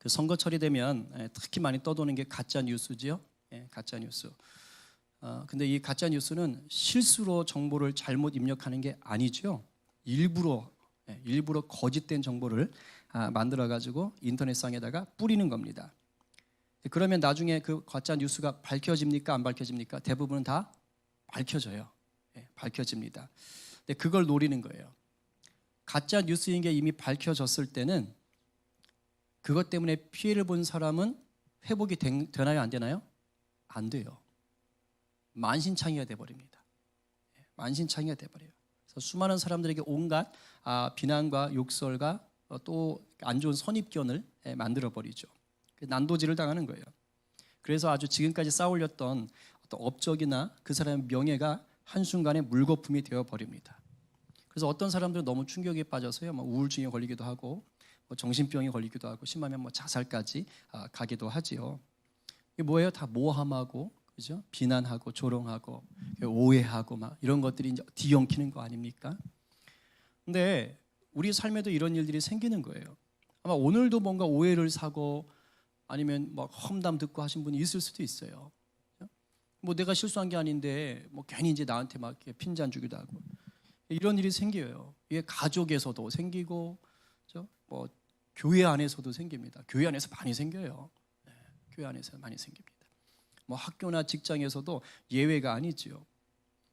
그 선거철이 되면 특히 많이 떠도는 게 가짜 뉴스지요. 가짜 뉴스. 근데 이 가짜 뉴스는 실수로 정보를 잘못 입력하는 게 아니죠. 일부러 거짓된 정보를 만들어 가지고 인터넷상에다가 뿌리는 겁니다. 그러면 나중에 그 가짜 뉴스가 밝혀집니까? 안 밝혀집니까? 대부분은 다 밝혀져요. 밝혀집니다. 근데 그걸 노리는 거예요. 가짜 뉴스인 게 이미 밝혀졌을 때는 그것 때문에 피해를 본 사람은 회복이 되나요? 안 되나요? 안 돼요. 만신창이가 돼버립니다. 만신창이가 돼버려요. 그래서 수많은 사람들에게 온갖 비난과 욕설과 또 안 좋은 선입견을 만들어버리죠. 난도질을 당하는 거예요. 그래서 아주 지금까지 쌓아올렸던 어떤 업적이나 그 사람의 명예가 한순간에 물거품이 되어버립니다. 그래서 어떤 사람들은 너무 충격에 빠져서요, 우울증에 걸리기도 하고 정신병에 걸리기도 하고 심하면 자살까지 가기도 하지요. 이게 뭐예요? 다 모함하고, 그죠? 비난하고 조롱하고 오해하고 이런 것들이 이제 뒤엉키는 거 아닙니까? 근데 우리 삶에도 이런 일들이 생기는 거예요. 아마 오늘도 뭔가 오해를 사고 아니면 험담 듣고 하신 분이 있을 수도 있어요. 내가 실수한 게 아닌데 괜히 이제 나한테 이렇게 핀잔 주기도 하고 이런 일이 생겨요. 이게 가족에서도 생기고, 그렇죠? 교회 안에서도 생깁니다. 교회 안에서 많이 생겨요. 교회 안에서 많이 생깁니다. 학교나 직장에서도 예외가 아니지요.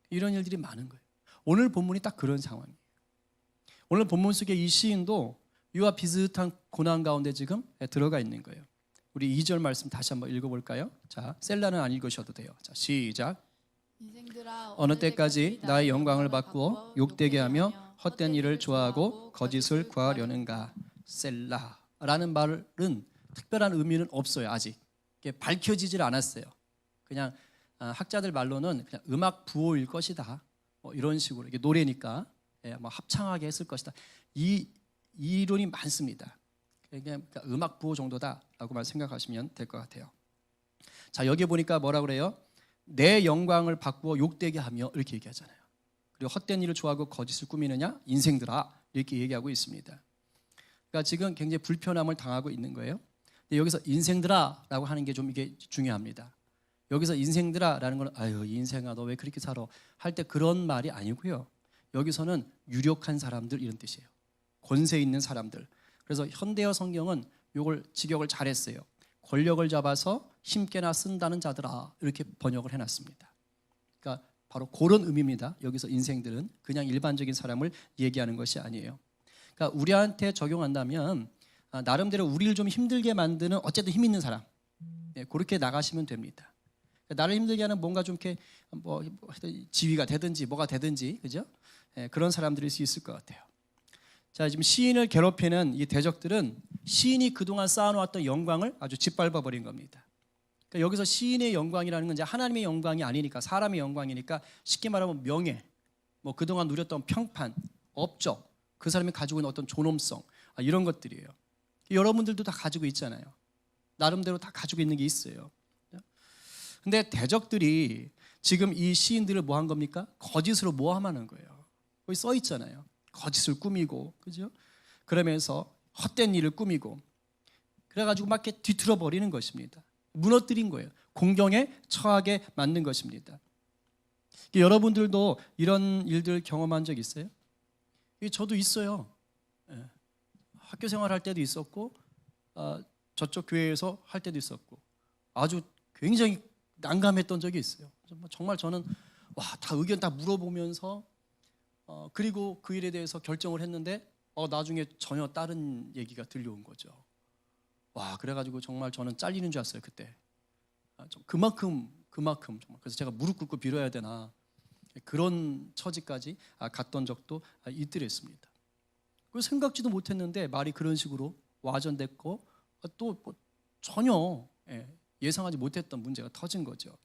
이런 일들이 많은 거예요. 오늘 본문이 딱 그런 상황이에요. 오늘 본문 속에 이 시인도 이와 비슷한 고난 가운데 지금 들어가 있는 거예요. 우리 2절 말씀 다시 한번 읽어볼까요? 자, 셀라는 안 읽으셔도 돼요. 자, 시작. 어느 때까지 나의 영광을 바꾸어 욕되게 하며 헛된 일을 좋아하고 거짓을 구하려는가. 셀라라는 말은 특별한 의미는 없어요. 아직 밝혀지질 않았어요. 그냥 학자들 말로는 그냥 음악 부호일 것이다. 이런 식으로 이게 노래니까 합창하게 했을 것이다. 이 이론이 많습니다. 그러니까 음악 부호 정도다라고만 생각하시면 될 것 같아요. 자, 여기 보니까 뭐라 그래요? 내 영광을 바꾸어 욕되게 하며 이렇게 얘기하잖아요. 그리고 헛된 일을 좋아하고 거짓을 꾸미느냐? 인생들아, 이렇게 얘기하고 있습니다. 그러니까 지금 굉장히 불편함을 당하고 있는 거예요. 근데 여기서 인생들아라고 하는 게 좀 이게 중요합니다. 여기서 인생들아라는 건 아유 인생아 너 왜 그렇게 살아 할 때 그런 말이 아니고요. 여기서는 유력한 사람들 이런 뜻이에요. 권세 있는 사람들. 그래서 현대어 성경은 이걸 직역을 잘했어요. 권력을 잡아서 힘께나 쓴다는 자들아 이렇게 번역을 해놨습니다. 그러니까 바로 그런 의미입니다. 여기서 인생들은 그냥 일반적인 사람을 얘기하는 것이 아니에요. 그러니까 우리한테 적용한다면 나름대로 우리를 좀 힘들게 만드는 어쨌든 힘 있는 사람, 그렇게 나가시면 됩니다. 그러니까 나를 힘들게 하는 뭔가 좀 이렇게 지위가 되든지 뭐가 되든지, 그죠? 그런 사람들일 수 있을 것 같아요. 자, 지금 시인을 괴롭히는 이 대적들은 시인이 그동안 쌓아놓았던 영광을 아주 짓밟아 버린 겁니다. 그러니까 여기서 시인의 영광이라는 건 이제 하나님의 영광이 아니니까 사람의 영광이니까 쉽게 말하면 명예, 그동안 누렸던 평판, 업적, 그 사람이 가지고 있는 어떤 존엄성 이런 것들이에요. 여러분들도 다 가지고 있잖아요. 나름대로 다 가지고 있는 게 있어요. 근데 대적들이 지금 이 시인들을 뭐 한 겁니까? 거짓으로 모함하는 거예요. 거기 써 있잖아요. 거짓을 꾸미고, 그죠? 그러면서 헛된 일을 꾸미고, 그래가지고 막 이렇게 뒤틀어 버리는 것입니다. 무너뜨린 거예요. 공경에 처하게 만든 것입니다. 여러분들도 이런 일들 경험한 적 있어요? 저도 있어요. 학교 생활할 때도 있었고, 저쪽 교회에서 할 때도 있었고, 아주 굉장히 난감했던 적이 있어요. 정말 저는 다 의견 다 물어보면서 그리고 그 일에 대해서 결정을 했는데 나중에 전혀 다른 얘기가 들려온 거죠. 그래가지고 정말 저는 잘리는 줄 알았어요 그때. 그만큼 정말 그래서 제가 무릎 꿇고 빌어야 되나 그런 처지까지 갔던 적도 있더랬습니다. 그 생각지도 못했는데 말이 그런 식으로 와전됐고 또 전혀 예상하지 못했던 문제가 터진 거죠.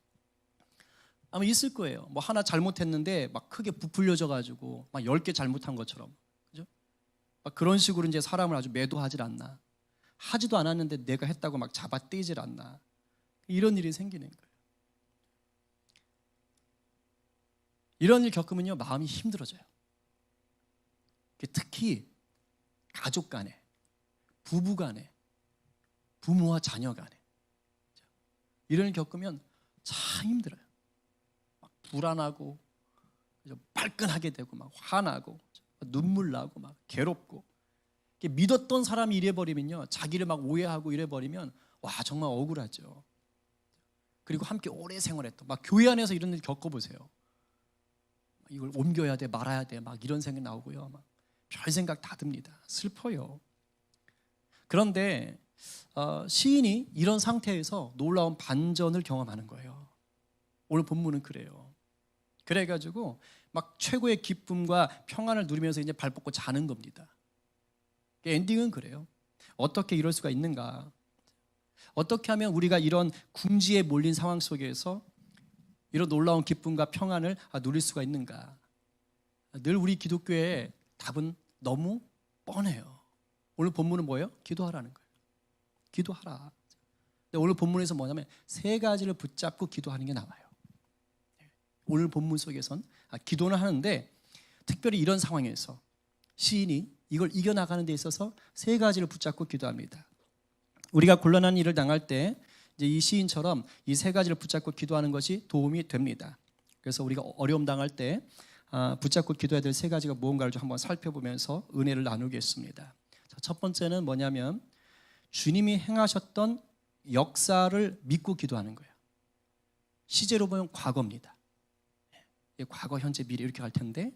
아마 있을 거예요. 하나 잘못했는데 막 크게 부풀려져 가지고 막 10개 잘못한 것처럼, 그죠? 막 그런 식으로 이제 사람을 아주 매도하질 않나. 하지도 않았는데 내가 했다고 막 잡아떼질 않나. 이런 일이 생기는 거예요. 이런 일 겪으면요 마음이 힘들어져요. 특히 가족 간에, 부부 간에, 부모와 자녀 간에. 이런 일 겪으면 참 힘들어요. 막 불안하고 발끈하게 되고 막 화나고 눈물 나고 막 괴롭고. 믿었던 사람이 이래버리면요, 자기를 막 오해하고 이래버리면 와 정말 억울하죠. 그리고 함께 오래 생활했던 막 교회 안에서 이런 일 겪어보세요. 이걸 옮겨야 돼 말아야 돼 막 이런 생각 나오고요. 막 별 생각 다 듭니다. 슬퍼요. 그런데 시인이 이런 상태에서 놀라운 반전을 경험하는 거예요. 오늘 본문은 그래요. 그래가지고 막 최고의 기쁨과 평안을 누리면서 이제 발 뻗고 자는 겁니다. 엔딩은 그래요. 어떻게 이럴 수가 있는가? 어떻게 하면 우리가 이런 궁지에 몰린 상황 속에서 이런 놀라운 기쁨과 평안을 누릴 수가 있는가? 늘 우리 기독교의 답은 너무 뻔해요. 오늘 본문은 뭐예요? 기도하라는 거예요. 기도하라. 근데 오늘 본문에서 뭐냐면 세 가지를 붙잡고 기도하는 게 나와요. 오늘 본문 속에선 기도는 하는데 특별히 이런 상황에서 시인이 이걸 이겨나가는 데 있어서 세 가지를 붙잡고 기도합니다. 우리가 곤란한 일을 당할 때 이제 이 시인처럼 이 세 가지를 붙잡고 기도하는 것이 도움이 됩니다. 그래서 우리가 어려움 당할 때 붙잡고 기도해야 될 세 가지가 무언가를 좀 한번 살펴보면서 은혜를 나누겠습니다. 첫 번째는 뭐냐면 주님이 행하셨던 역사를 믿고 기도하는 거예요. 시제로 보면 과거입니다. 과거, 현재, 미래 이렇게 갈 텐데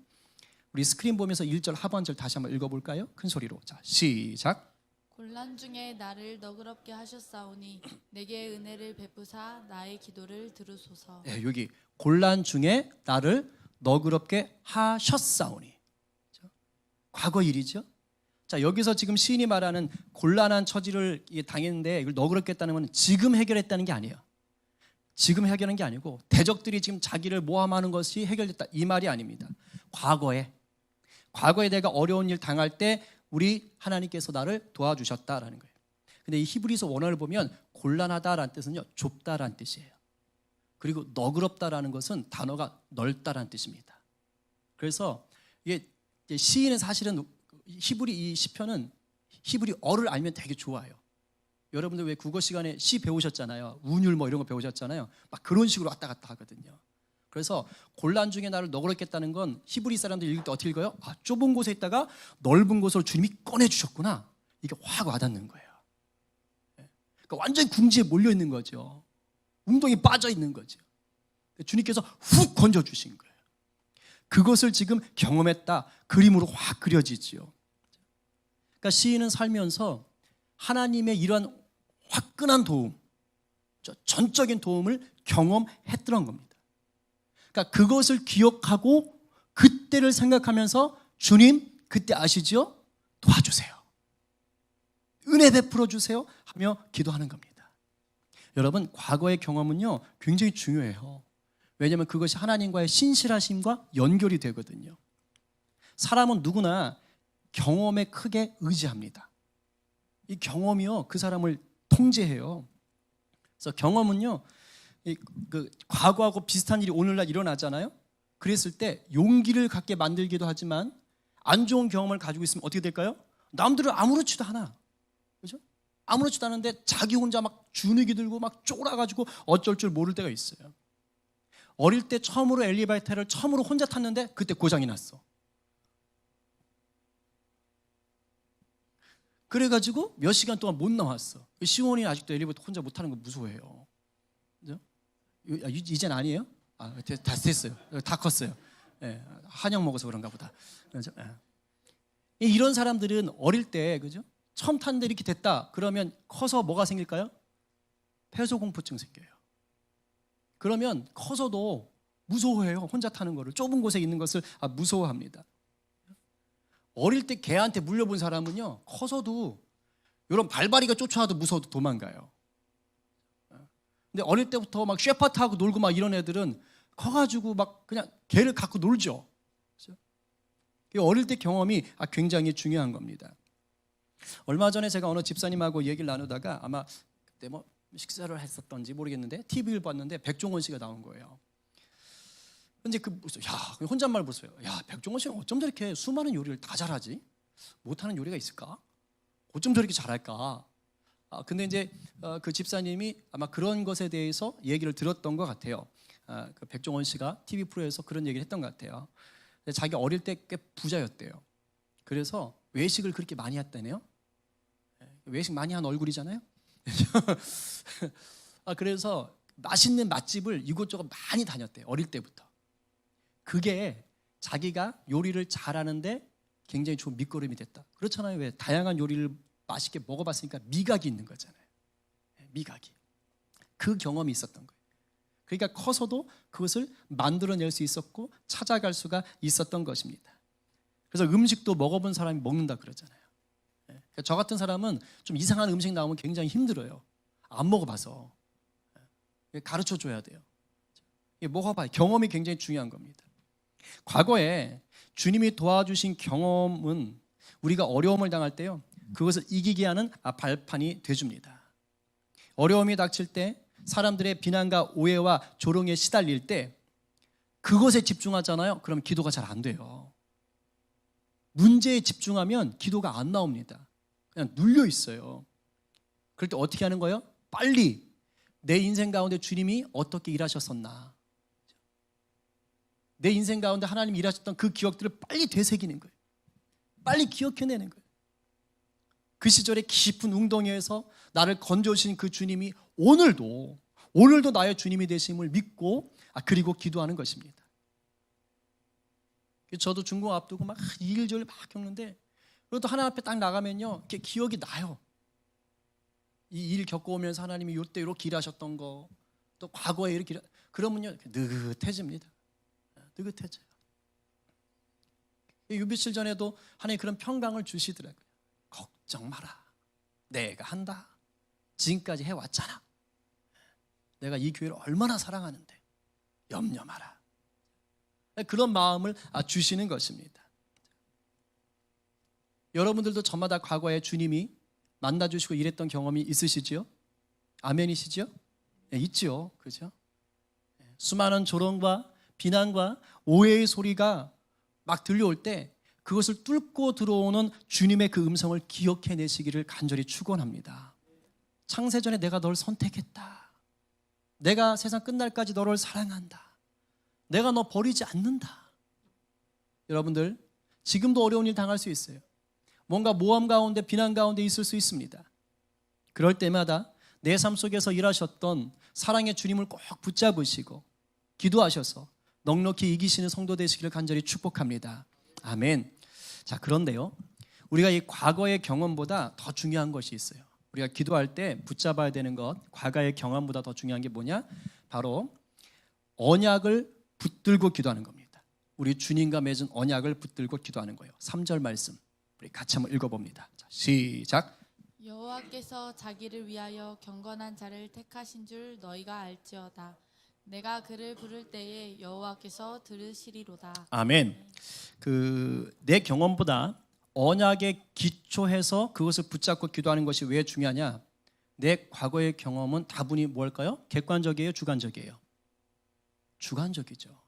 우리 스크린 보면서 1절 하반절 다시 한번 읽어볼까요? 큰 소리로. 자, 시작. 곤란 중에 나를 너그럽게 하셨사오니 내게 은혜를 베푸사 나의 기도를 들으소서. 네, 여기 곤란 중에 나를 너그럽게 하셨사오니. 과거 일이죠. 자, 여기서 지금 시인이 말하는 곤란한 처지를 당했는데 이걸 너그럽게 했다는 건 지금 해결했다는 게 아니에요. 지금 해결한 게 아니고 대적들이 지금 자기를 모함하는 것이 해결됐다 이 말이 아닙니다. 과거에 내가 어려운 일 당할 때 우리 하나님께서 나를 도와주셨다라는 거예요. 근데 이 히브리서 원어를 보면 곤란하다라는 뜻은요, 좁다라는 뜻이에요. 그리고 너그럽다라는 것은 단어가 넓다라는 뜻입니다. 그래서 이게 시인은 사실은 히브리 이 시편은 히브리어를 알면 되게 좋아요. 여러분들 왜 국어 시간에 시 배우셨잖아요. 운율 뭐 이런 거 배우셨잖아요. 막 그런 식으로 왔다 갔다 하거든요. 그래서 곤란 중에 나를 너그럽게 했다는 건 히브리 사람들이 읽을 때 어떻게 읽어요? 좁은 곳에 있다가 넓은 곳으로 주님이 꺼내주셨구나. 이게 확 와닿는 거예요. 그러니까 완전히 궁지에 몰려 있는 거죠. 웅덩이 빠져 있는 거죠. 주님께서 훅 건져주신 거예요. 그것을 지금 경험했다. 그림으로 확 그려지지요. 그러니까 시인은 살면서 하나님의 이러한 화끈한 도움, 전적인 도움을 경험했던 겁니다. 그러니까 그것을 기억하고 그때를 생각하면서 주님 그때 아시죠? 도와주세요. 은혜 베풀어 주세요 하며 기도하는 겁니다. 여러분 과거의 경험은요 굉장히 중요해요. 왜냐하면 그것이 하나님과의 신실하심과 연결이 되거든요. 사람은 누구나 경험에 크게 의지합니다. 이 경험이요 그 사람을 통제해요. 그래서 경험은요 그 과거하고 비슷한 일이 오늘날 일어나잖아요. 그랬을 때 용기를 갖게 만들기도 하지만 안 좋은 경험을 가지고 있으면 어떻게 될까요? 남들은 아무렇지도 않아. 그죠? 아무렇지도 않은데 자기 혼자 막 주눅이 들고 막 쫄아가지고 어쩔 줄 모를 때가 있어요. 어릴 때 처음으로 엘리베이터를 처음으로 혼자 탔는데 그때 고장이 났어. 그래가지고 몇 시간 동안 못 나왔어. 시원이 아직도 엘리베이터 혼자 못 타는 거 무서워해요. 그죠? 이젠 아니에요? 다 됐어요. 다 컸어요. 네, 한약 먹어서 그런가 보다. 그죠? 네. 이런 사람들은 어릴 때 그죠? 처음 탔는데 이렇게 됐다. 그러면 커서 뭐가 생길까요? 폐소공포증 생겨요. 그러면 커서도 무서워해요. 혼자 타는 거를. 좁은 곳에 있는 것을 무서워합니다. 어릴 때 개한테 물려본 사람은요 커서도 이런 발바리가 쫓아와도 무서워도 도망가요. 근데 어릴 때부터 막 쉐파트하고 놀고 막 이런 애들은 커가지고 막 그냥 개를 갖고 놀죠. 어릴 때 경험이 굉장히 중요한 겁니다. 얼마 전에 제가 어느 집사님하고 얘기를 나누다가 아마 그때 뭐 식사를 했었던지 모르겠는데 TV를 봤는데 백종원 씨가 나온 거예요. 근데 혼잣말 보세요. 야, 백종원 씨는 어쩜 저렇게 수많은 요리를 다 잘하지? 못하는 요리가 있을까? 어쩜 저렇게 잘할까? 근데 이제 그 집사님이 아마 그런 것에 대해서 얘기를 들었던 것 같아요. 그 백종원 씨가 TV 프로에서 그런 얘기를 했던 것 같아요. 근데 자기 어릴 때 꽤 부자였대요. 그래서 외식을 그렇게 많이 했다네요. 외식 많이 한 얼굴이잖아요. 그래서 맛있는 맛집을 이곳저곳 많이 다녔대요. 어릴 때부터. 그게 자기가 요리를 잘하는데 굉장히 좋은 밑거름이 됐다. 그렇잖아요. 왜 다양한 요리를 맛있게 먹어봤으니까 미각이 있는 거잖아요. 미각이. 그 경험이 있었던 거예요. 그러니까 커서도 그것을 만들어낼 수 있었고 찾아갈 수가 있었던 것입니다. 그래서 음식도 먹어본 사람이 먹는다 그러잖아요. 그러니까 저 같은 사람은 좀 이상한 음식 나오면 굉장히 힘들어요. 안 먹어봐서. 가르쳐 줘야 돼요. 먹어봐요. 경험이 굉장히 중요한 겁니다. 과거에 주님이 도와주신 경험은 우리가 어려움을 당할 때요, 그것을 이기게 하는 발판이 돼줍니다. 어려움이 닥칠 때, 사람들의 비난과 오해와 조롱에 시달릴 때 그것에 집중하잖아요. 그럼 기도가 잘 안 돼요. 문제에 집중하면 기도가 안 나옵니다. 그냥 눌려 있어요. 그럴 때 어떻게 하는 거예요? 빨리 내 인생 가운데 주님이 어떻게 일하셨었나, 내 인생 가운데 하나님이 일하셨던 그 기억들을 빨리 되새기는 거예요. 빨리 기억해내는 거예요. 그 시절의 깊은 웅덩이에서 나를 건져주신 그 주님이 오늘도 나의 주님이 되심을 믿고 그리고 기도하는 것입니다. 저도 중공 앞두고 막 이일저일 막 겪는데, 그것도 하나님 앞에 딱 나가면요, 이렇게 기억이 나요. 이 일 겪어오면서 하나님이 이때 이렇게 일하셨던 거, 또 과거에 이렇게 그러면요 느긋해집니다. 느긋해져요. 며칠 전에도 하나님 그런 평강을 주시더라고요. 걱정 마라. 내가 한다. 지금까지 해왔잖아. 내가 이 교회를 얼마나 사랑하는데 염려 마라. 그런 마음을 주시는 것입니다. 여러분들도 저마다 과거에 주님이 만나주시고 이랬던 경험이 있으시지요? 아멘이시죠? 네, 있죠. 그죠? 수많은 조롱과 비난과 오해의 소리가 막 들려올 때 그것을 뚫고 들어오는 주님의 그 음성을 기억해내시기를 간절히 축원합니다. 창세전에 내가 널 선택했다. 내가 세상 끝날까지 너를 사랑한다. 내가 너 버리지 않는다. 여러분들, 지금도 어려운 일 당할 수 있어요. 뭔가 모험 가운데, 비난 가운데 있을 수 있습니다. 그럴 때마다 내 삶 속에서 일하셨던 사랑의 주님을 꼭 붙잡으시고 기도하셔서 넉넉히 이기시는 성도 되시기를 간절히 축복합니다. 아멘. 자, 그런데요, 우리가 이 과거의 경험보다 더 중요한 것이 있어요. 우리가 기도할 때 붙잡아야 되는 것, 과거의 경험보다 더 중요한 게 뭐냐? 바로 언약을 붙들고 기도하는 겁니다. 우리 주님과 맺은 언약을 붙들고 기도하는 거예요. 3절 말씀 우리 같이 한번 읽어봅니다. 자, 시작. 여호와께서 자기를 위하여 경건한 자를 택하신 줄 너희가 알지어다. 내가 그를 부를 때에 여호와께서 들으시리로다. 아멘. 내 경험보다 언약에 기초해서 그것을 붙잡고 기도하는 것이 왜 중요하냐? 내 과거의 경험은 다분히 뭘까요? 객관적이에요, 주관적이에요? 주관적이죠.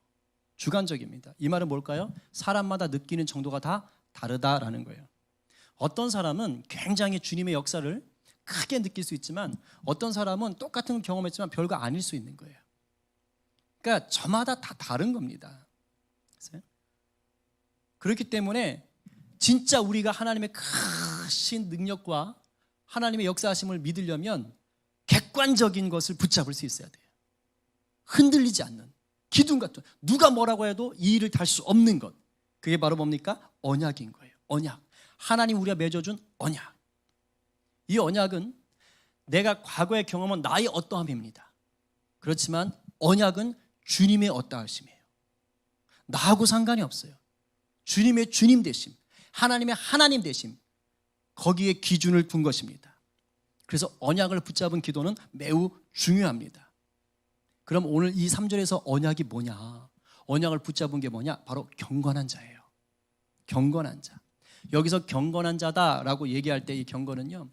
주관적입니다. 이 말은 뭘까요? 사람마다 느끼는 정도가 다 다르다라는 거예요. 어떤 사람은 굉장히 주님의 역사를 크게 느낄 수 있지만 어떤 사람은 똑같은 경험했지만 별거 아닐 수 있는 거예요. 그러니까 저마다 다 다른 겁니다. 그렇기 때문에 진짜 우리가 하나님의 크신 능력과 하나님의 역사하심을 믿으려면 객관적인 것을 붙잡을 수 있어야 돼요. 흔들리지 않는 기둥 같은, 누가 뭐라고 해도 이 일을 달 수 없는 것, 그게 바로 뭡니까? 언약인 거예요. 언약. 하나님 우리가 맺어준 언약. 이 언약은 내가 과거의 경험은 나의 어떠함입니다. 그렇지만 언약은 주님의 어떠하심이에요. 나하고 상관이 없어요. 주님의 주님 되심, 하나님의 하나님 되심, 거기에 기준을 둔 것입니다. 그래서 언약을 붙잡은 기도는 매우 중요합니다. 그럼 오늘 이 3절에서 언약이 뭐냐? 언약을 붙잡은 게 뭐냐? 바로 경건한 자예요. 경건한 자. 여기서 경건한 자다라고 얘기할 때 이 경건은요,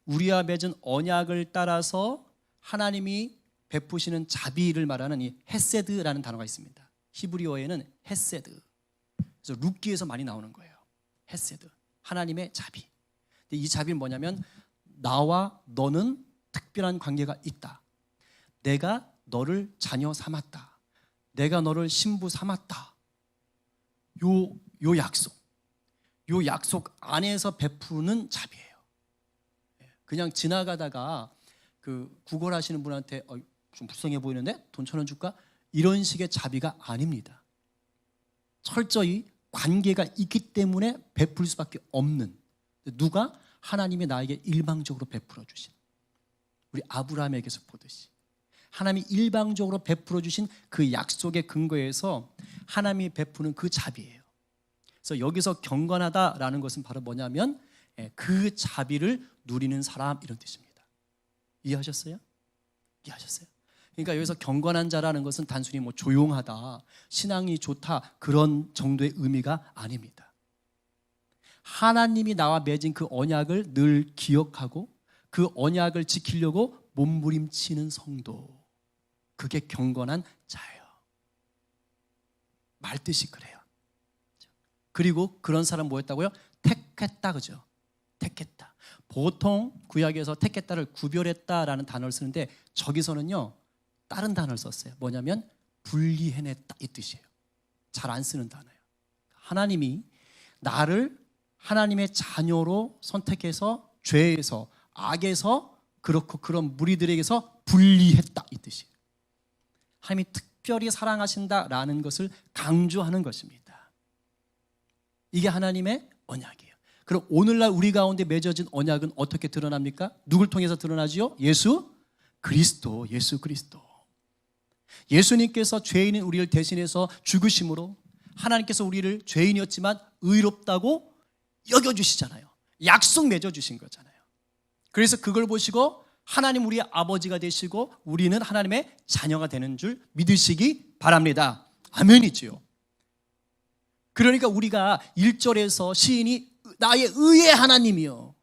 우리와 맺은 언약을 따라서 하나님이 베푸시는 자비를 말하는 이 헤세드라는 단어가 있습니다. 히브리어에는 헤세드. 그래서 룻기에서 많이 나오는 거예요. 헤세드. 하나님의 자비. 근데 이 자비는 뭐냐면 나와 너는 특별한 관계가 있다. 내가 너를 자녀 삼았다. 내가 너를 신부 삼았다. 요 약속 안에서 베푸는 자비예요. 그냥 지나가다가 그 구걸하시는 분한테 좀 불쌍해 보이는데 돈 1,000원 줄까? 이런 식의 자비가 아닙니다. 철저히 관계가 있기 때문에 베풀 수밖에 없는, 누가? 하나님이 나에게 일방적으로 베풀어 주신, 우리 아브라함에게서 보듯이 하나님이 일방적으로 베풀어 주신 그 약속의 근거에서 하나님이 베푸는 그 자비예요. 그래서 여기서 경건하다라는 것은 바로 뭐냐면 그 자비를 누리는 사람, 이런 뜻입니다. 이해하셨어요? 이해하셨어요? 그러니까 여기서 경건한 자라는 것은 단순히 뭐 조용하다, 신앙이 좋다, 그런 정도의 의미가 아닙니다. 하나님이 나와 맺은 그 언약을 늘 기억하고 그 언약을 지키려고 몸부림치는 성도, 그게 경건한 자예요. 말뜻이 그래요. 그리고 그런 사람 뭐였다고요? 택했다, 그죠? 택했다. 보통 구약에서 택했다를 구별했다라는 단어를 쓰는데 저기서는요 다른 단어를 썼어요. 뭐냐면 분리해냈다, 이 뜻이에요. 잘 안 쓰는 단어예요. 하나님이 나를 하나님의 자녀로 선택해서 죄에서, 악에서, 그렇고 그런 무리들에게서 분리했다, 이 뜻이에요. 하나님이 특별히 사랑하신다라는 것을 강조하는 것입니다. 이게 하나님의 언약이에요. 그럼 오늘날 우리 가운데 맺어진 언약은 어떻게 드러납니까? 누굴 통해서 드러나지요? 예수 그리스도. 예수님께서 죄인인 우리를 대신해서 죽으심으로 하나님께서 우리를 죄인이었지만 의롭다고 여겨주시잖아요. 약속 맺어주신 거잖아요. 그래서 그걸 보시고 하나님 우리의 아버지가 되시고 우리는 하나님의 자녀가 되는 줄 믿으시기 바랍니다. 아멘이지요. 그러니까 우리가 1절에서 시인이 나의 의의 하나님이요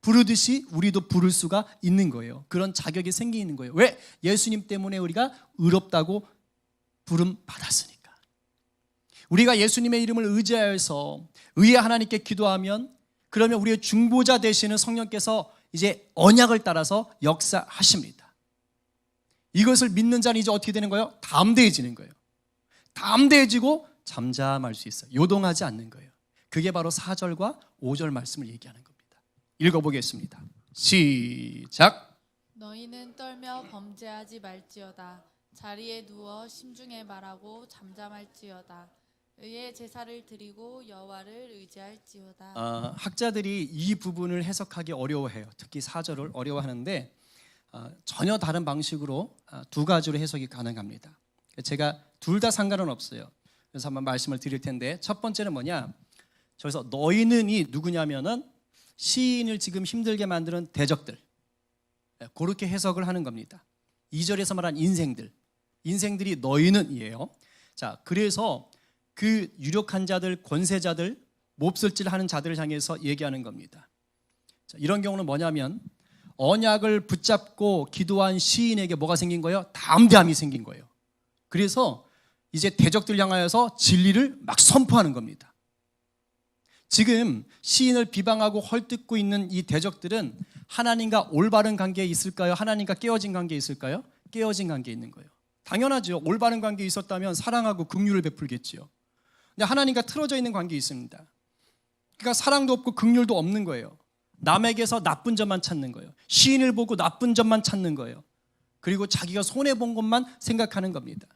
부르듯이 우리도 부를 수가 있는 거예요. 그런 자격이 생기는 거예요. 왜? 예수님 때문에 우리가 의롭다고 부름 받았으니까. 우리가 예수님의 이름을 의지하여서 의의 하나님께 기도하면, 그러면 우리의 중보자 되시는 성령께서 이제 언약을 따라서 역사하십니다. 이것을 믿는 자는 이제 어떻게 되는 거예요? 담대해지는 거예요. 담대해지고 잠잠할 수 있어요. 요동하지 않는 거예요. 그게 바로 4절과 5절 말씀을 얘기하는 겁니다. 읽어보겠습니다. 시작. 너희는 떨며 범죄하지 말지어다. 자리에 누워 심중에 말하고 잠잠할지어다. 의의 제사를 드리고 여호와를 의지할지어다. 학자들이 이 부분을 해석하기 어려워해요. 특히 4절을 어려워하는데 전혀 다른 방식으로 두 가지로 해석이 가능합니다. 제가 둘 다 상관은 없어요. 그래서 한번 말씀을 드릴 텐데, 첫 번째는 뭐냐, 저기서 너희는이 누구냐면은 시인을 지금 힘들게 만드는 대적들, 그렇게 해석을 하는 겁니다. 2절에서 말한 인생들이 너희는이에요. 자, 그래서 그 유력한 자들, 권세자들, 몹쓸질하는 자들을 향해서 얘기하는 겁니다. 자, 이런 경우는 뭐냐면 언약을 붙잡고 기도한 시인에게 뭐가 생긴 거예요? 담대함이 생긴 거예요. 그래서 이제 대적들 향하여서 진리를 막 선포하는 겁니다. 지금 시인을 비방하고 헐뜯고 있는 이 대적들은 하나님과 올바른 관계에 있을까요? 하나님과 깨어진 관계에 있을까요? 깨어진 관계에 있는 거예요. 당연하죠. 올바른 관계에 있었다면 사랑하고 긍휼을 베풀겠지요. 근데 하나님과 틀어져 있는 관계에 있습니다. 그러니까 사랑도 없고 긍휼도 없는 거예요. 남에게서 나쁜 점만 찾는 거예요. 시인을 보고 나쁜 점만 찾는 거예요. 그리고 자기가 손해본 것만 생각하는 겁니다.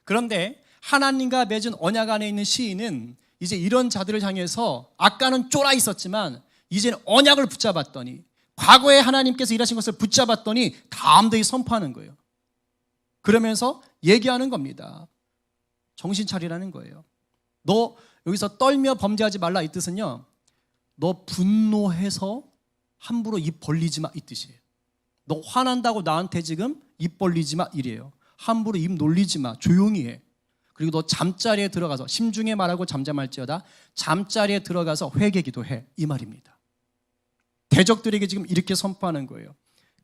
그런데 하나님과 맺은 언약 안에 있는 시인은 이제 이런 자들을 향해서 아까는 쫄아 있었지만 이제는 언약을 붙잡았더니, 과거에 하나님께서 일하신 것을 붙잡았더니 담대히 선포하는 거예요. 그러면서 얘기하는 겁니다. 정신 차리라는 거예요. 너 여기서 떨며 범죄하지 말라, 이 뜻은요, 너 분노해서 함부로 입 벌리지 마, 이 뜻이에요. 너 화난다고 나한테 지금 입 벌리지 마, 이래요. 함부로 입 놀리지 마, 조용히 해. 그리고 너 잠자리에 들어가서 심중에 말하고 잠잠할지어다. 잠자리에 들어가서 회개 기도해, 이 말입니다. 대적들에게 지금 이렇게 선포하는 거예요.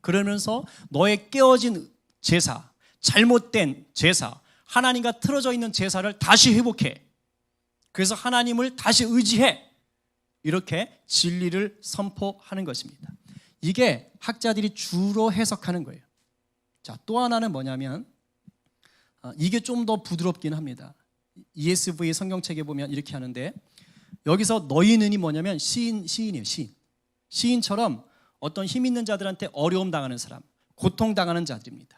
그러면서 너의 깨어진 제사, 잘못된 제사, 하나님과 틀어져 있는 제사를 다시 회복해. 그래서 하나님을 다시 의지해. 이렇게 진리를 선포하는 것입니다. 이게 학자들이 주로 해석하는 거예요. 자, 또 하나는 뭐냐면 이게 좀 더 부드럽긴 합니다. ESV 성경책에 보면 이렇게 하는데 여기서 너희는이 뭐냐면 시인이에요. 시인처럼 어떤 힘 있는 자들한테 어려움 당하는 사람, 고통 당하는 자들입니다.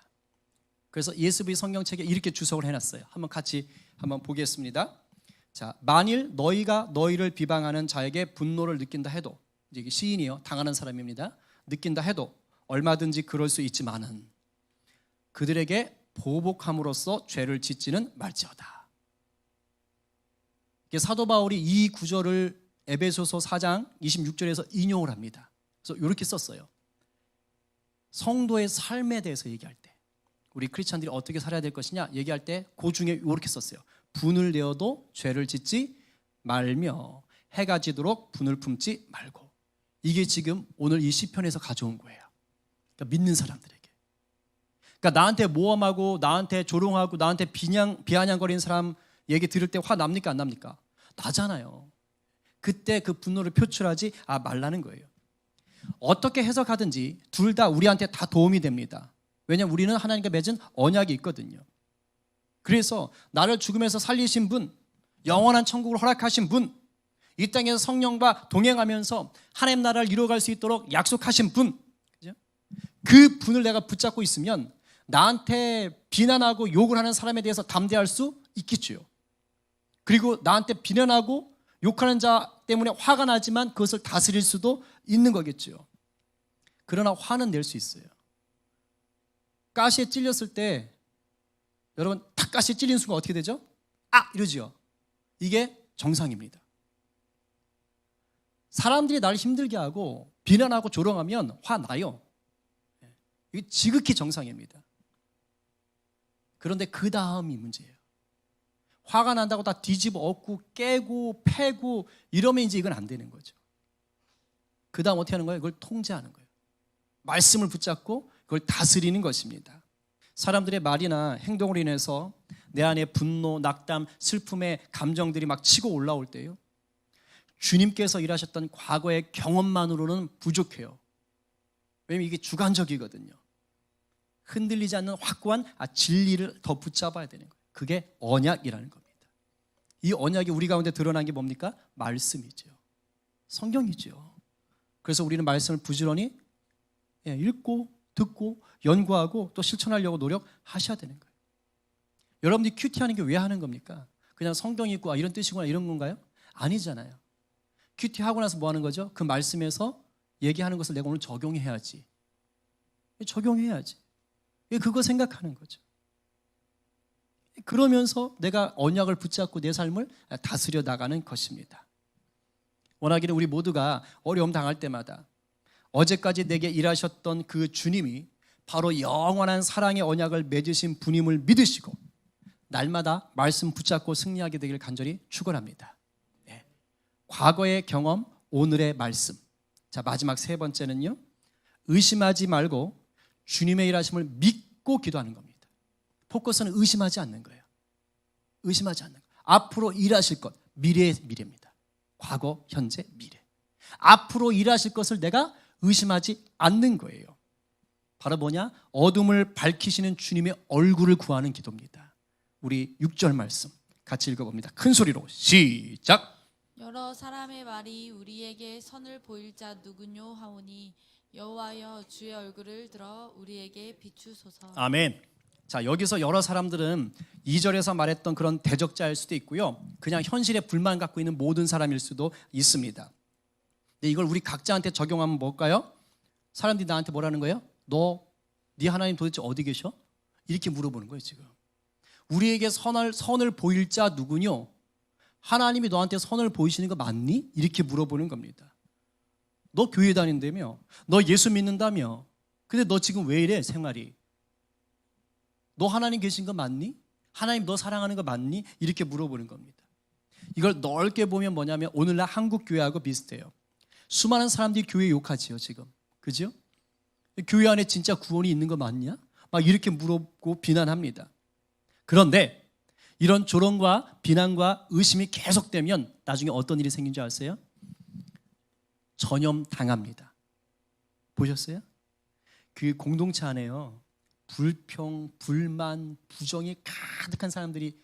그래서 ESV 성경책에 이렇게 주석을 해놨어요. 한번 같이 한번 보겠습니다. 자, 만일 너희가 너희를 비방하는 자에게 분노를 느낀다 해도, 이게 시인이요, 당하는 사람입니다. 느낀다 해도 얼마든지 그럴 수 있지만은 그들에게 보복함으로써 죄를 짓지는 말지어다. 사도 바울이 이 구절을 에베소서 4장 26절에서 인용을 합니다. 그래서 이렇게 썼어요. 성도의 삶에 대해서 얘기할 때 우리 크리스찬들이 어떻게 살아야 될 것이냐 얘기할 때 그 중에 이렇게 썼어요. 분을 내어도 죄를 짓지 말며 해가 지도록 분을 품지 말고. 이게 지금 오늘 이 시편에서 가져온 거예요. 그러니까 믿는 사람들에게. 그러니까 나한테 모험하고 나한테 조롱하고 나한테 비아냥거리는 사람 얘기 들을 때 화 납니까 안 납니까? 나잖아요. 그때 그 분노를 표출하지 말라는 거예요. 어떻게 해석하든지 둘 다 우리한테 다 도움이 됩니다. 왜냐하면 우리는 하나님과 맺은 언약이 있거든요. 그래서 나를 죽음에서 살리신 분, 영원한 천국을 허락하신 분, 이 땅에서 성령과 동행하면서 하나님 나라를 이루어갈 수 있도록 약속하신 분, 그 분을 내가 붙잡고 있으면 나한테 비난하고 욕을 하는 사람에 대해서 담대할 수 있겠죠. 그리고 나한테 비난하고 욕하는 자 때문에 화가 나지만 그것을 다스릴 수도 있는 거겠죠. 그러나 화는 낼 수 있어요. 가시에 찔렸을 때 여러분 탁 가시에 찔린 순간 어떻게 되죠? 이러지요. 이게 정상입니다. 사람들이 나를 힘들게 하고 비난하고 조롱하면 화나요. 이게 지극히 정상입니다. 그런데 그 다음이 문제예요. 화가 난다고 다 뒤집어 엎고 깨고 패고 이러면 이제 이건 안 되는 거죠. 그 다음 어떻게 하는 거예요? 그걸 통제하는 거예요. 말씀을 붙잡고 그걸 다스리는 것입니다. 사람들의 말이나 행동으로 인해서 내 안에 분노, 낙담, 슬픔의 감정들이 막 치고 올라올 때요, 주님께서 일하셨던 과거의 경험만으로는 부족해요. 왜냐하면 이게 주관적이거든요. 흔들리지 않는 확고한 진리를 더 붙잡아야 되는 거예요. 그게 언약이라는 겁니다. 이 언약이 우리 가운데 드러난 게 뭡니까? 말씀이죠. 성경이죠. 그래서 우리는 말씀을 부지런히 읽고 듣고 연구하고 또 실천하려고 노력하셔야 되는 거예요. 여러분들이 큐티하는 게 왜 하는 겁니까? 그냥 성경 읽고 이런 뜻이구나 이런 건가요? 아니잖아요. 큐티하고 나서 뭐 하는 거죠? 그 말씀에서 얘기하는 것을 내가 오늘 적용해야지. 적용해야지. 그거 생각하는 거죠. 그러면서 내가 언약을 붙잡고 내 삶을 다스려 나가는 것입니다. 원하기를 우리 모두가 어려움 당할 때마다 어제까지 내게 일하셨던 그 주님이 바로 영원한 사랑의 언약을 맺으신 분임을 믿으시고 날마다 말씀 붙잡고 승리하게 되기를 간절히 축원합니다. 네. 과거의 경험, 오늘의 말씀. 자, 마지막 세 번째는요, 의심하지 말고 주님의 일하심을 믿고 기도하는 겁니다. 포커스는 의심하지 않는 거예요. 의심하지 않는 거예요. 앞으로 일하실 것, 미래의 미래입니다. 과거, 현재, 미래. 앞으로 일하실 것을 내가 의심하지 않는 거예요. 바로 뭐냐? 어둠을 밝히시는 주님의 얼굴을 구하는 기도입니다. 우리 6절 말씀 같이 읽어봅니다. 큰 소리로 시작. 여러 사람의 말이 우리에게 선을 보일 자 누구뇨 하오니 여호와여 주의 얼굴을 들어 우리에게 비추소서. 아멘. 자, 여기서 여러 사람들은 2절에서 말했던 그런 대적자일 수도 있고요, 그냥 현실에 불만 갖고 있는 모든 사람일 수도 있습니다. 근데 이걸 우리 각자한테 적용하면 뭘까요? 사람들이 나한테 뭐라는 거예요? 네 하나님 도대체 어디 계셔? 이렇게 물어보는 거예요. 지금 우리에게 선을 보일 자 누구뇨? 하나님이 너한테 선을 보이시는 거 맞니? 이렇게 물어보는 겁니다. 너 교회 다닌다며, 너 예수 믿는다며, 근데 너 지금 왜 이래 생활이? 너 하나님 계신 거 맞니? 하나님 너 사랑하는 거 맞니? 이렇게 물어보는 겁니다. 이걸 넓게 보면 뭐냐면 오늘날 한국 교회하고 비슷해요. 수많은 사람들이 교회 욕하지요 지금, 그죠? 교회 안에 진짜 구원이 있는 거 맞냐? 막 이렇게 물어보고 비난합니다. 그런데 이런 조롱과 비난과 의심이 계속되면 나중에 어떤 일이 생긴 줄 아세요? 전염당합니다. 보셨어요? 그 공동체 안에요. 불평, 불만, 부정이 가득한 사람들이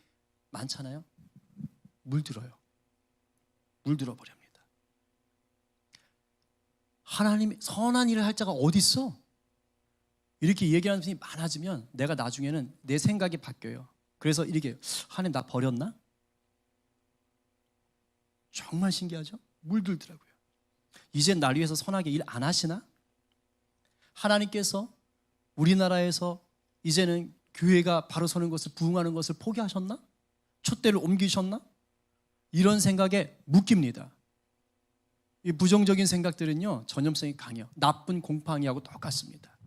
많잖아요. 물들어요. 물들어 버립니다. 하나님이 선한 일을 할 자가 어디 있어? 이렇게 얘기하는 분이 많아지면 내가 나중에는 내 생각이 바뀌어요. 그래서 이렇게 하나님 나 버렸나? 정말 신기하죠? 물들더라고요. 이제 날 위해서 선하게 일 안 하시나? 하나님께서 우리나라에서 이제는 교회가 바로 서는 것을 부흥하는 것을 포기하셨나? 촛대를 옮기셨나? 이런 생각에 묶입니다. 이 부정적인 생각들은요 전염성이 강해요. 나쁜 곰팡이하고 똑같습니다.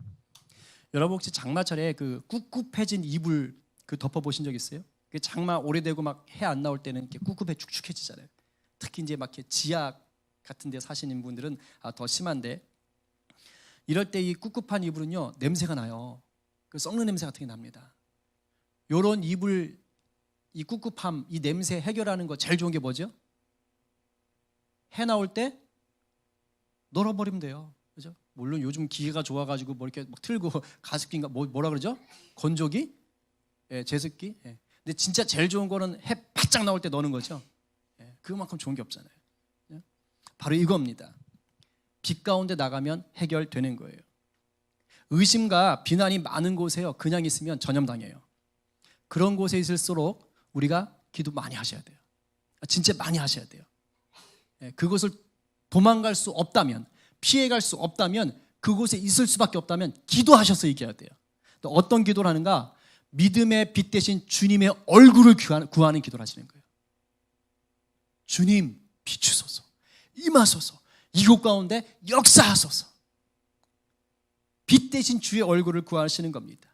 여러분 혹시 장마철에 그 꿉꿉해진 이불 그 덮어보신 적 있어요? 그 장마 오래되고 막 해 안 나올 때는 이렇게 꿉꿉해 축축해지잖아요. 특히 이제 막 이렇게 지하 같은 데 사시는 분들은 더 심한데, 이럴 때 이 꿉꿉한 이불은요 냄새가 나요. 그 썩는 냄새 같은 게 납니다. 요런 이불, 이 꿉꿉함, 이 냄새 해결하는 거 제일 좋은 게 뭐죠? 해 나올 때 널어버리면 돼요. 그죠? 물론 요즘 기계가 좋아가지고 뭐 이렇게 막 틀고 가습기인가 뭐라 그러죠? 건조기? 예, 제습기? 예. 근데 진짜 제일 좋은 거는 해 바짝 나올 때 넣는 거죠. 예, 그만큼 좋은 게 없잖아요. 예? 바로 이겁니다. 빛 가운데 나가면 해결되는 거예요. 의심과 비난이 많은 곳에요 그냥 있으면 전염당해요. 그런 곳에 있을수록 우리가 기도 많이 하셔야 돼요. 진짜 많이 하셔야 돼요. 예, 그것을 도망갈 수 없다면, 피해갈 수 없다면, 그곳에 있을 수밖에 없다면 기도하셔서 이겨야 돼요. 또 어떤 기도를 하는가? 믿음의 빛 대신 주님의 얼굴을 구하는 기도를 하시는 거예요. 주님 비추소서, 임하소서, 이곳 가운데 역사하소서. 빛 대신 주의 얼굴을 구하시는 겁니다.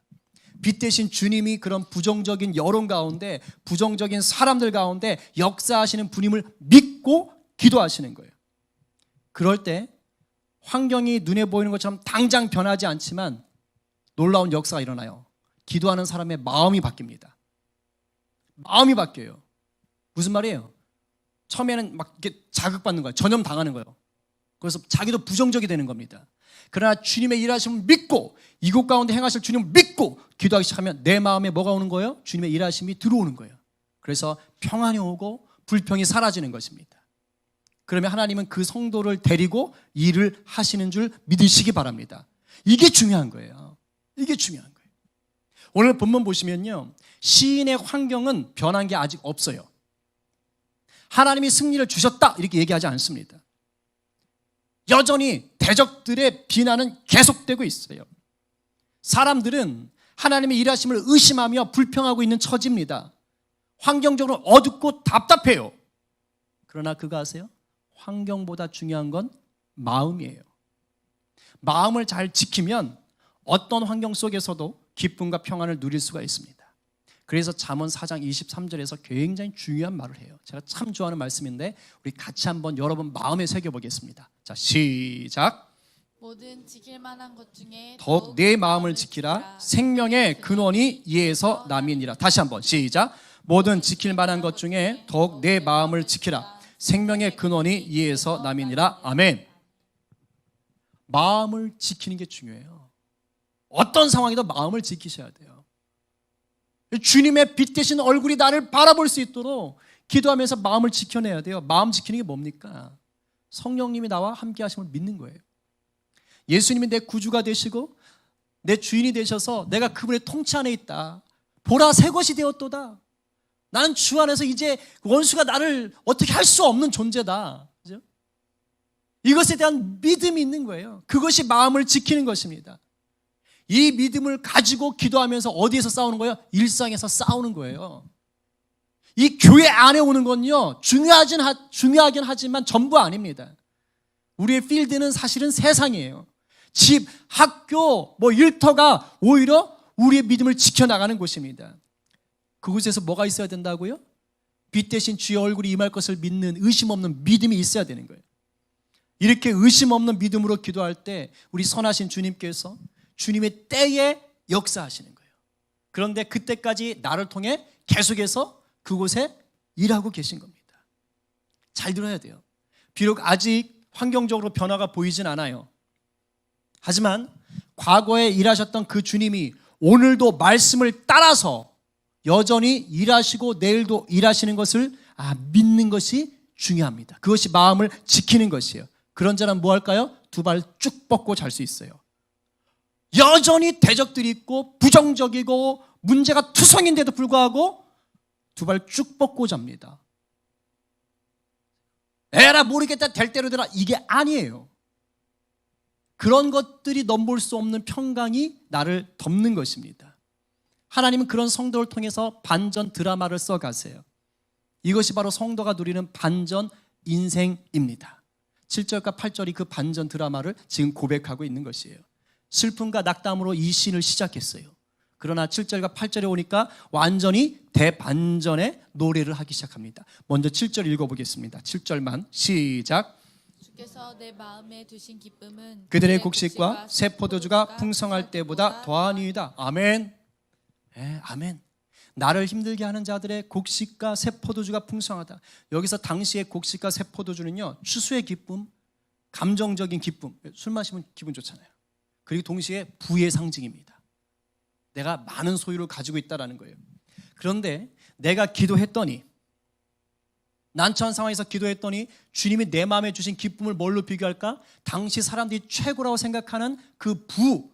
빛 대신 주님이 그런 부정적인 여론 가운데, 부정적인 사람들 가운데 역사하시는 분임을 믿고 기도하시는 거예요. 그럴 때 환경이 눈에 보이는 것처럼 당장 변하지 않지만 놀라운 역사가 일어나요. 기도하는 사람의 마음이 바뀝니다. 마음이 바뀌어요. 무슨 말이에요? 처음에는 막 이렇게 자극받는 거예요. 전염당하는 거예요. 그래서 자기도 부정적이 되는 겁니다. 그러나 주님의 일하심을 믿고, 이곳 가운데 행하실 주님을 믿고 기도하기 시작하면 내 마음에 뭐가 오는 거예요? 주님의 일하심이 들어오는 거예요. 그래서 평안이 오고 불평이 사라지는 것입니다. 그러면 하나님은 그 성도를 데리고 일을 하시는 줄 믿으시기 바랍니다. 이게 중요한 거예요. 이게 중요한 거예요. 오늘 본문 보시면요, 시인의 환경은 변한 게 아직 없어요. 하나님이 승리를 주셨다 이렇게 얘기하지 않습니다. 여전히 대적들의 비난은 계속되고 있어요. 사람들은 하나님의 일하심을 의심하며 불평하고 있는 처지입니다. 환경적으로 어둡고 답답해요. 그러나 그거 아세요? 환경보다 중요한 건 마음이에요. 마음을 잘 지키면 어떤 환경 속에서도 기쁨과 평안을 누릴 수가 있습니다. 그래서 잠언 4장 23절에서 굉장히 중요한 말을 해요. 제가 참 좋아하는 말씀인데 우리 같이 한번 여러분 마음에 새겨보겠습니다. 자, 시작. 모든 지킬 만한 것 중에 더욱 내 마음을 지키라. 생명의 근원이 이에서 남이니라. 다시 한번 시작. 모든 지킬 만한 것 중에 더욱 내 마음을 지키라. 생명의 근원이 이에서 남이니라. 아멘. 마음을 지키는 게 중요해요. 어떤 상황이든 마음을 지키셔야 돼요. 주님의 빛 대신 얼굴이 나를 바라볼 수 있도록 기도하면서 마음을 지켜내야 돼요. 마음 지키는 게 뭡니까? 성령님이 나와 함께 하심을 믿는 거예요. 예수님이 내 구주가 되시고 내 주인이 되셔서 내가 그분의 통치 안에 있다. 보라 새 것이 되었도다. 나는 주 안에서 이제 원수가 나를 어떻게 할 수 없는 존재다. 그죠? 이것에 대한 믿음이 있는 거예요. 그것이 마음을 지키는 것입니다. 이 믿음을 가지고 기도하면서 어디에서 싸우는 거예요? 일상에서 싸우는 거예요. 이 교회 안에 오는 건요, 중요하긴 하지만 전부 아닙니다. 우리의 필드는 사실은 세상이에요. 집, 학교, 일터가 오히려 우리의 믿음을 지켜나가는 곳입니다. 그곳에서 뭐가 있어야 된다고요? 빛 대신 주의 얼굴이 임할 것을 믿는 의심 없는 믿음이 있어야 되는 거예요. 이렇게 의심 없는 믿음으로 기도할 때 우리 선하신 주님께서 주님의 때에 역사하시는 거예요. 그런데 그때까지 나를 통해 계속해서 그곳에 일하고 계신 겁니다. 잘 들어야 돼요. 비록 아직 환경적으로 변화가 보이진 않아요. 하지만 과거에 일하셨던 그 주님이 오늘도 말씀을 따라서 여전히 일하시고 내일도 일하시는 것을 믿는 것이 중요합니다. 그것이 마음을 지키는 것이에요. 그런 자는 뭐 할까요? 두 발 쭉 뻗고 잘 수 있어요. 여전히 대적들이 있고 부정적이고 문제가 투성인데도 불구하고 두 발 쭉 뻗고 잡니다. 에라 모르겠다, 될 대로 되라, 이게 아니에요. 그런 것들이 넘볼 수 없는 평강이 나를 덮는 것입니다. 하나님은 그런 성도를 통해서 반전 드라마를 써가세요. 이것이 바로 성도가 누리는 반전 인생입니다. 7절과 8절이 그 반전 드라마를 지금 고백하고 있는 것이에요. 슬픔과 낙담으로 이 시를 시작했어요. 그러나 7절과 8절에 오니까 완전히 대반전의 노래를 하기 시작합니다. 먼저 7절 읽어보겠습니다. 7절만 시작. 주께서 내 마음에 두신 기쁨은 그들의 곡식과 새 포도주가 풍성할 때보다 더하니이다. 아멘. 아멘. 나를 힘들게 하는 자들의 곡식과 새 포도주가 풍성하다. 여기서 당시의 곡식과 새 포도주는요, 추수의 기쁨, 감정적인 기쁨. 술 마시면 기분 좋잖아요. 그리고 동시에 부의 상징입니다. 내가 많은 소유를 가지고 있다는 거예요. 그런데 내가 기도했더니, 난처한 상황에서 기도했더니 주님이 내 마음에 주신 기쁨을 뭘로 비교할까? 당시 사람들이 최고라고 생각하는 그 부,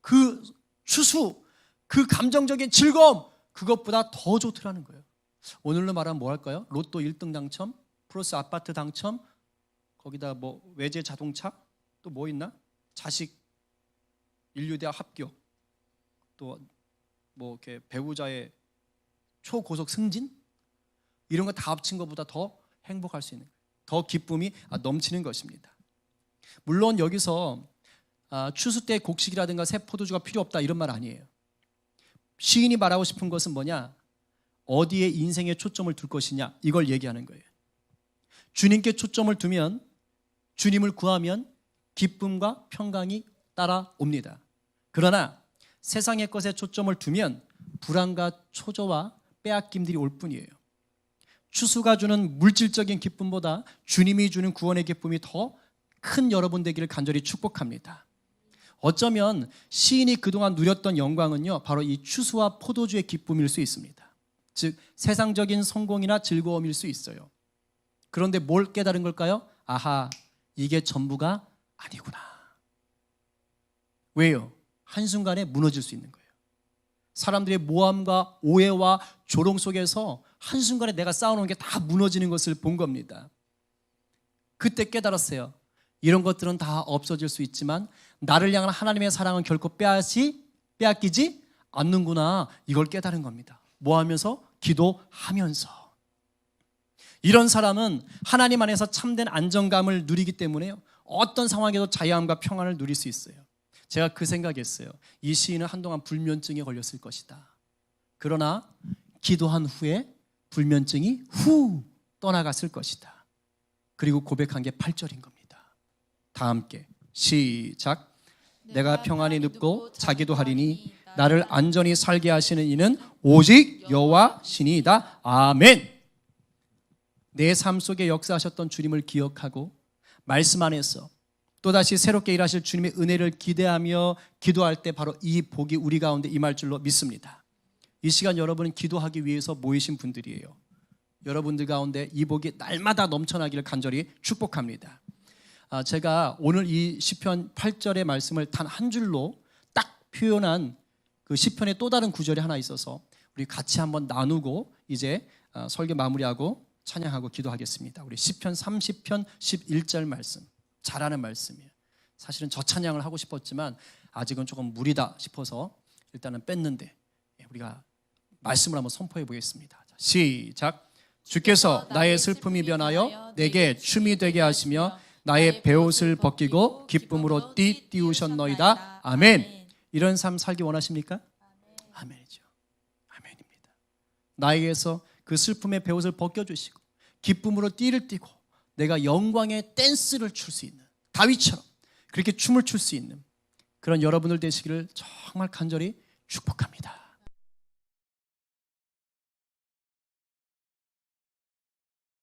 그 추수, 그 감정적인 즐거움, 그것보다 더 좋더라는 거예요. 오늘로 말하면 뭐 할까요? 로또 1등 당첨, 플러스 아파트 당첨, 거기다 뭐 외제 자동차, 또 뭐 있나? 자식 인류대학 합격, 또 뭐 이렇게 배우자의 초고속 승진, 이런 거 다 합친 것보다 더 행복할 수 있는 거예요. 더 기쁨이 넘치는 것입니다. 물론 여기서 추수 때 곡식이라든가 새 포도주가 필요 없다 이런 말 아니에요. 시인이 말하고 싶은 것은 뭐냐? 어디에 인생의 초점을 둘 것이냐, 이걸 얘기하는 거예요. 주님께 초점을 두면, 주님을 구하면 기쁨과 평강이 따라옵니다. 그러나 세상의 것에 초점을 두면 불안과 초조와 빼앗김들이 올 뿐이에요. 추수가 주는 물질적인 기쁨보다 주님이 주는 구원의 기쁨이 더 큰 여러분 되기를 간절히 축복합니다. 어쩌면 시인이 그동안 누렸던 영광은요, 바로 이 추수와 포도주의 기쁨일 수 있습니다. 즉 세상적인 성공이나 즐거움일 수 있어요. 그런데 뭘 깨달은 걸까요? 아하, 이게 전부가 아니구나. 왜요? 한순간에 무너질 수 있는 거예요. 사람들의 모함과 오해와 조롱 속에서 한순간에 내가 쌓아놓은 게 다 무너지는 것을 본 겁니다. 그때 깨달았어요. 이런 것들은 다 없어질 수 있지만 나를 향한 하나님의 사랑은 결코 빼앗기지 않는구나. 이걸 깨달은 겁니다. 뭐 하면서? 기도하면서. 이런 사람은 하나님 안에서 참된 안정감을 누리기 때문에요, 어떤 상황에도 자유함과 평안을 누릴 수 있어요. 제가 그 생각했어요. 이 시인은 한동안 불면증에 걸렸을 것이다. 그러나 기도한 후에 불면증이 떠나갔을 것이다. 그리고 고백한 게 8절인 겁니다. 다 함께 시작. 내가 평안히 눕고 자기도 하리니 나를 안전히 살게 하시는 이는 오직 여호와시니이다. 아멘. 내 삶 속에 역사하셨던 주님을 기억하고 말씀 안에서 또다시 새롭게 일하실 주님의 은혜를 기대하며 기도할 때 바로 이 복이 우리 가운데 임할 줄로 믿습니다. 이 시간 여러분은 기도하기 위해서 모이신 분들이에요. 여러분들 가운데 이 복이 날마다 넘쳐나기를 간절히 축복합니다. 제가 오늘 이 시편 8절의 말씀을 단 한 줄로 딱 표현한 그 시편의 또 다른 구절이 하나 있어서 우리 같이 한번 나누고 이제 설교 마무리하고 찬양하고 기도하겠습니다. 우리 시편 30편 11절 말씀, 잘하는 말씀이에요. 사실은 저 찬양을 하고 싶었지만 아직은 조금 무리다 싶어서 일단은 뺐는데 우리가 말씀을 한번 선포해 보겠습니다. 시작. 주께서 나의 슬픔이 변하여 내게 춤이 되게 하시며 나의 베옷을 벗기고 기쁨으로 띠우셨너이다. 아멘. 이런 삶 살기 원하십니까? 아멘이죠. 아멘입니다. 나에게서 그 슬픔의 베옷을 벗겨주시고 기쁨으로 띠를 띠고 내가 영광의 댄스를 출 수 있는, 다윗처럼 그렇게 춤을 출 수 있는 그런 여러분들 되시기를 정말 간절히 축복합니다.